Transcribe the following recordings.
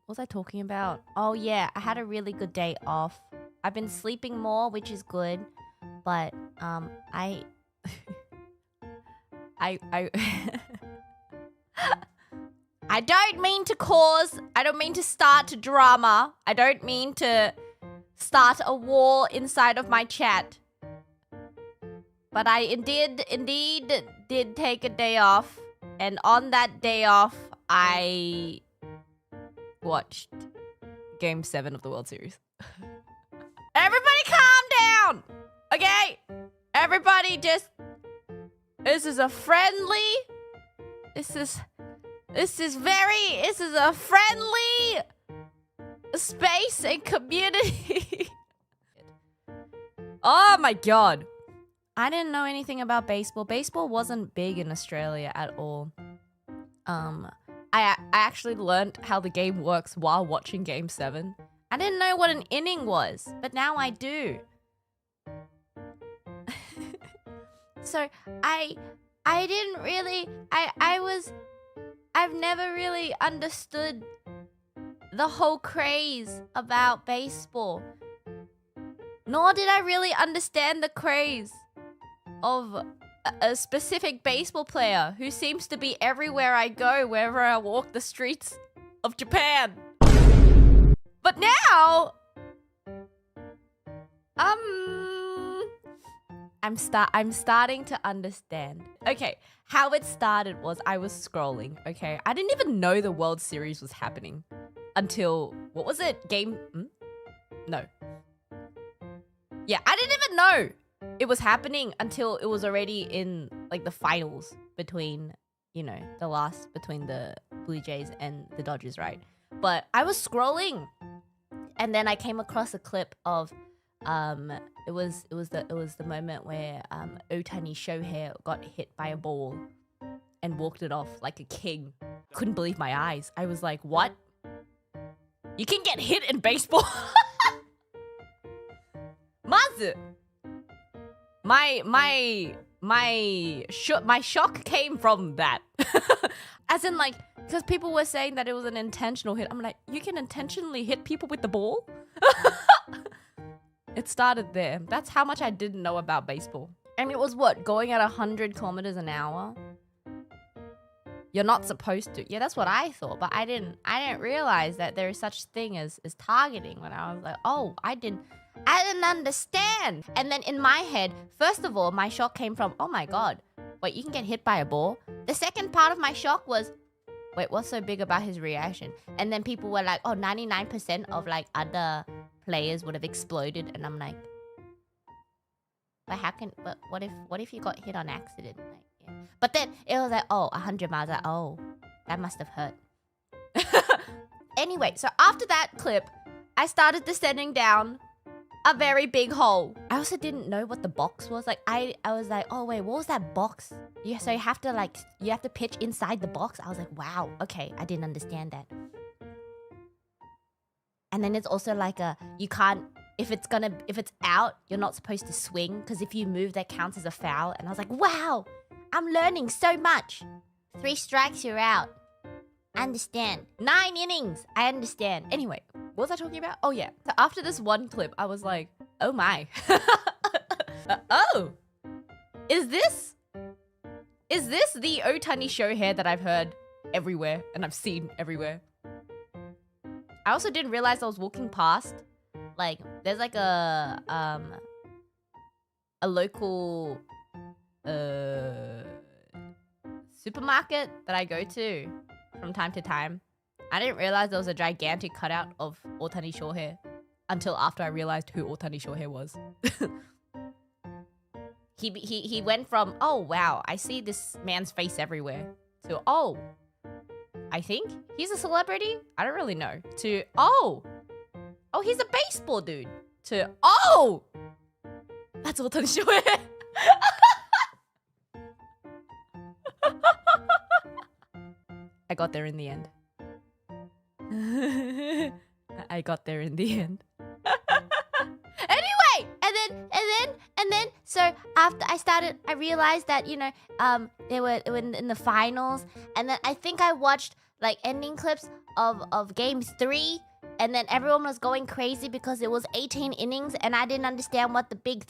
What was I talking about? Oh yeah, I had a really good day off. I've been sleeping more, which is good, but I I don't mean to start drama. I don't mean to start a war inside of my chat. But I indeed did take a day off. And on that day off, I watched Game 7 of the World Series. Everybody calm down! Okay? Everybody just... This is a friendly space and community. Oh my god. I didn't know anything about baseball. Baseball wasn't big in Australia at all. I actually learned how the game works while watching Game 7. I didn't know what an inning was, but now I do. So I didn't really, I've never really understood the whole craze about baseball. Nor did I really understand the craze of a specific baseball player who seems to be everywhere I go, wherever I walk the streets of Japan. But now, I'm starting to understand. Okay, how it started was I was scrolling, okay? I didn't even know the World Series was happening until, what was it? No. Yeah, I didn't even know it was happening until it was already in, like, the finals between, you know, between the Blue Jays and the Dodgers, right? But I was scrolling, and then I came across a clip of, it was the moment where Ohtani Shohei got hit by a ball and walked it off like a king. Couldn't believe my eyes. I was like, what? You can get hit in baseball? Mazu! My shock came from that. As in, like, because people were saying that it was an intentional hit. I'm like, you can intentionally hit people with the ball? It started there. That's how much I didn't know about baseball. And it was what? Going at 100 kilometers an hour? You're not supposed to. Yeah, that's what I thought. But I didn't realize that there is such thing as targeting. When I was like, oh, I didn't understand. And then in my head, first of all, my shock came from, oh my god, wait, you can get hit by a ball? The second part of my shock was, wait, what's so big about his reaction? And then people were like, oh, 99% of like other players would have exploded. And I'm like, but what if you got hit on accident? Like, yeah. But then it was like, oh, 100 miles. Like, oh, that must have hurt. Anyway, so after that clip, I started descending down a very big hole. I also didn't know what the box was. Like, I was like, oh wait, what was that box? Yeah, so you have to pitch inside the box. I was like, wow, okay, I didn't understand that. And then it's also like you can't, if it's out, you're not supposed to swing, because if you move, that counts as a foul. And I was like, wow, I'm learning so much. 3 strikes, you're out. Understand. 9 innings, I understand. Anyway, what was I talking about? Oh yeah. So after this one clip, I was like, oh my. Oh, is this the Ohtani Shohei that I've heard everywhere and I've seen everywhere? I also didn't realize I was walking past. Like, there's like a local supermarket that I go to from time to time. I didn't realize there was a gigantic cutout of Ohtani Shohei until after I realized who Ohtani Shohei was. He went from, oh wow, I see this man's face everywhere, to, oh, I think he's a celebrity? I don't really know. To, oh, he's a baseball dude. To, oh, that's Ohtani Shohei. I got there in the end. I got there in the end. Anyway, and then, so after I realized that, you know, they were in the finals, and then I think I watched like ending clips of game 3, and then everyone was going crazy because it was 18 innings, and I didn't understand what the big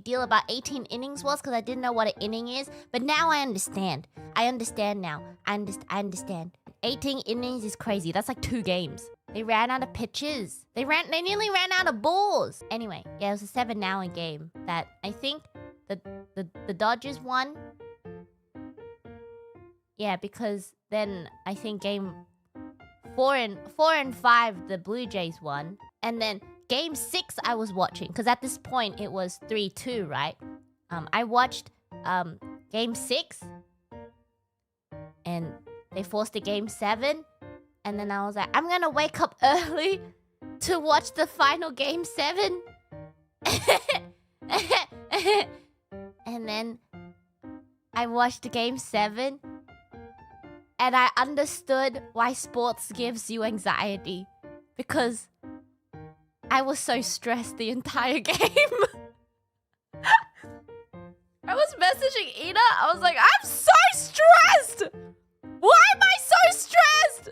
deal about 18 innings was because I didn't know what an inning is. But now I understand. I understand now. I understand. 18 innings is crazy. That's like 2 games. They ran out of pitches. They nearly ran out of balls. Anyway, yeah, it was a 7-hour game that I think the Dodgers won. Yeah, because then I think game 4 and 5 the Blue Jays won, and then game 6 I was watching because at this point it was 3-2, right? I watched game 6, and they forced a game 7, and then I was like, I'm gonna wake up early to watch the final game 7. And then I watched game 7, and I understood why sports gives you anxiety, because I was so stressed the entire game. I was messaging Ina. I was like, I'm so stressed. Why am I so stressed?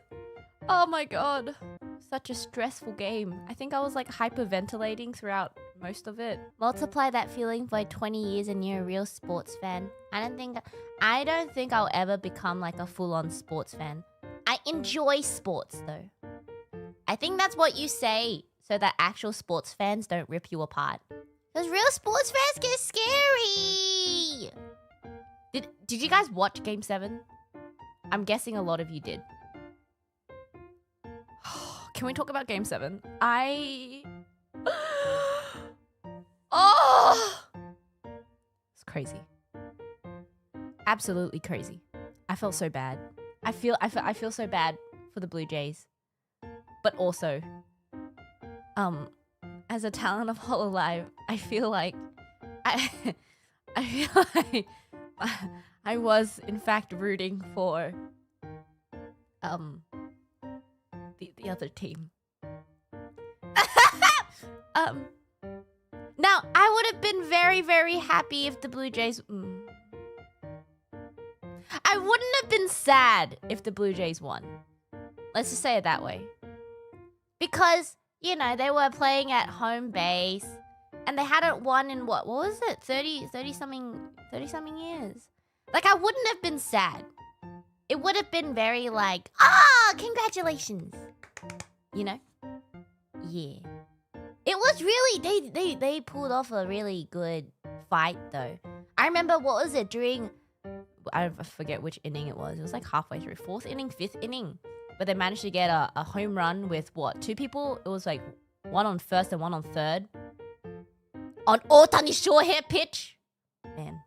Oh my god. Such a stressful game. I think I was like hyperventilating throughout most of it. Multiply that feeling by 20 years and you're a real sports fan. I don't think I'll ever become like a full-on sports fan. I enjoy sports though. I think that's what you say so that actual sports fans don't rip you apart. Because real sports fans get scary. Did you guys watch Game 7? I'm guessing a lot of you did. Can we talk about Game 7? Oh! It's crazy. Absolutely crazy. I felt so bad. I feel so bad for the Blue Jays. But also, as a talent of Hololive, I feel like I was in fact rooting for the other team. Now I would have been very, very happy if the Blue Jays I wouldn't have been sad if the Blue Jays won. Let's just say it that way. Because, you know, they were playing at home base and they hadn't won in what was it? 30 something years. Like, I wouldn't have been sad. It would have been very like, congratulations. You know? Yeah. It was really, they pulled off a really good fight though. I remember, what was it, during, I forget which inning it was. It was like halfway through, 4th inning, 5th inning. But they managed to get a home run with what, 2 people? It was like 1 on 1st and 1 on 3rd. On Ohtani short hair pitch. Man,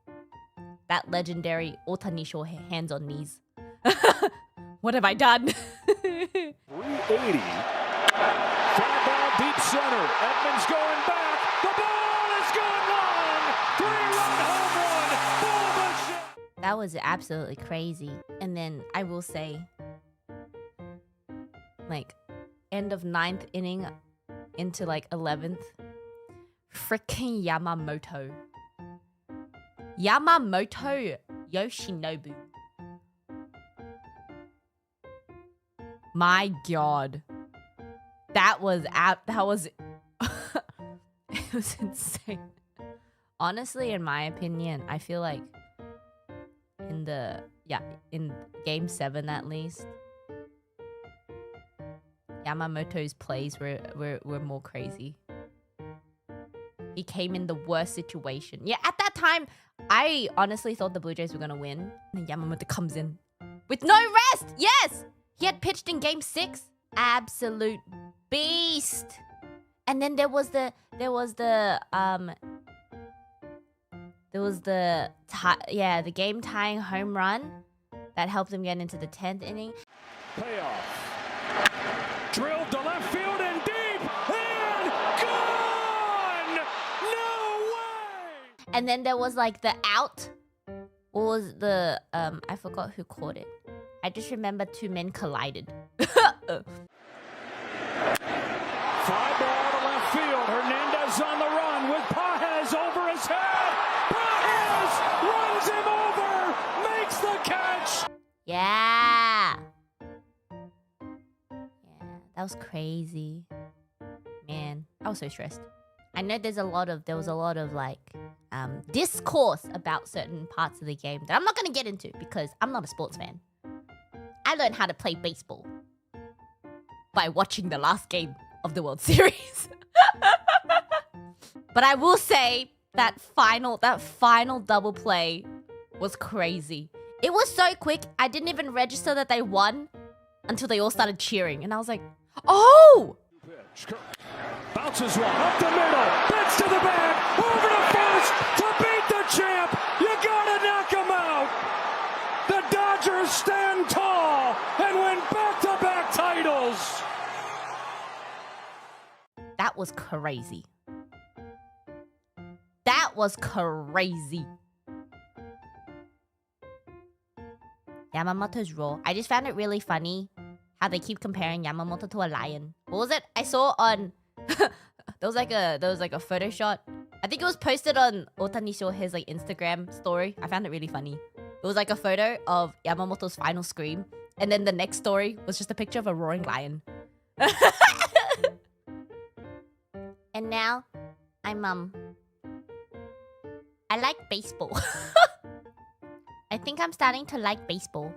that legendary Ohtani short hair, hands on knees. What have I done? 380. Fly ball deep center. Edmonds going back. The ball is going long. 3-run home run. Boom. That was absolutely crazy. And then I will say, like, end of 9th inning into like 11th, freaking Yamamoto Yoshinobu. My god, that was it was insane. Honestly, in my opinion, I feel like in game 7 at least, Yamamoto's plays were more crazy. He came in the worst situation. Yeah, at that time, I honestly thought the Blue Jays were gonna win. And then Yamamoto comes in with no rest. Yes, he had pitched in game 6. Absolute beast. And then there was the game tying home run that helped him get into the 10th inning. Payoff. Drilled to left field and deep and gone. No way. And then there was like the out. What was the I forgot who caught it. I just remember 2 men collided. Fly ball to left field. Hernandez on the run with Paez over his head. Paez runs him over, makes the catch. Yeah. That was crazy. Man, I was so stressed. I know there was a lot of like discourse about certain parts of the game that I'm not gonna get into because I'm not a sports fan. I learned how to play baseball by watching the last game of the World Series. But I will say that final double play was crazy. It was so quick, I didn't even register that they won until they all started cheering. And I was like, oh! Bounces one up the middle, bends to the bag, over to first to beat the champ. You gotta knock him out. The Dodgers stand tall and win back-to-back titles. That was crazy. That was crazy. Yamamoto's raw. I just found it really funny how they keep comparing Yamamoto to a lion. What was it? I saw on there was like a photo shot. I think it was posted on Ohtani his like Instagram story. I found it really funny. It was like a photo of Yamamoto's final scream, and then the next story was just a picture of a roaring lion. And now I'm I like baseball. I think I'm starting to like baseball.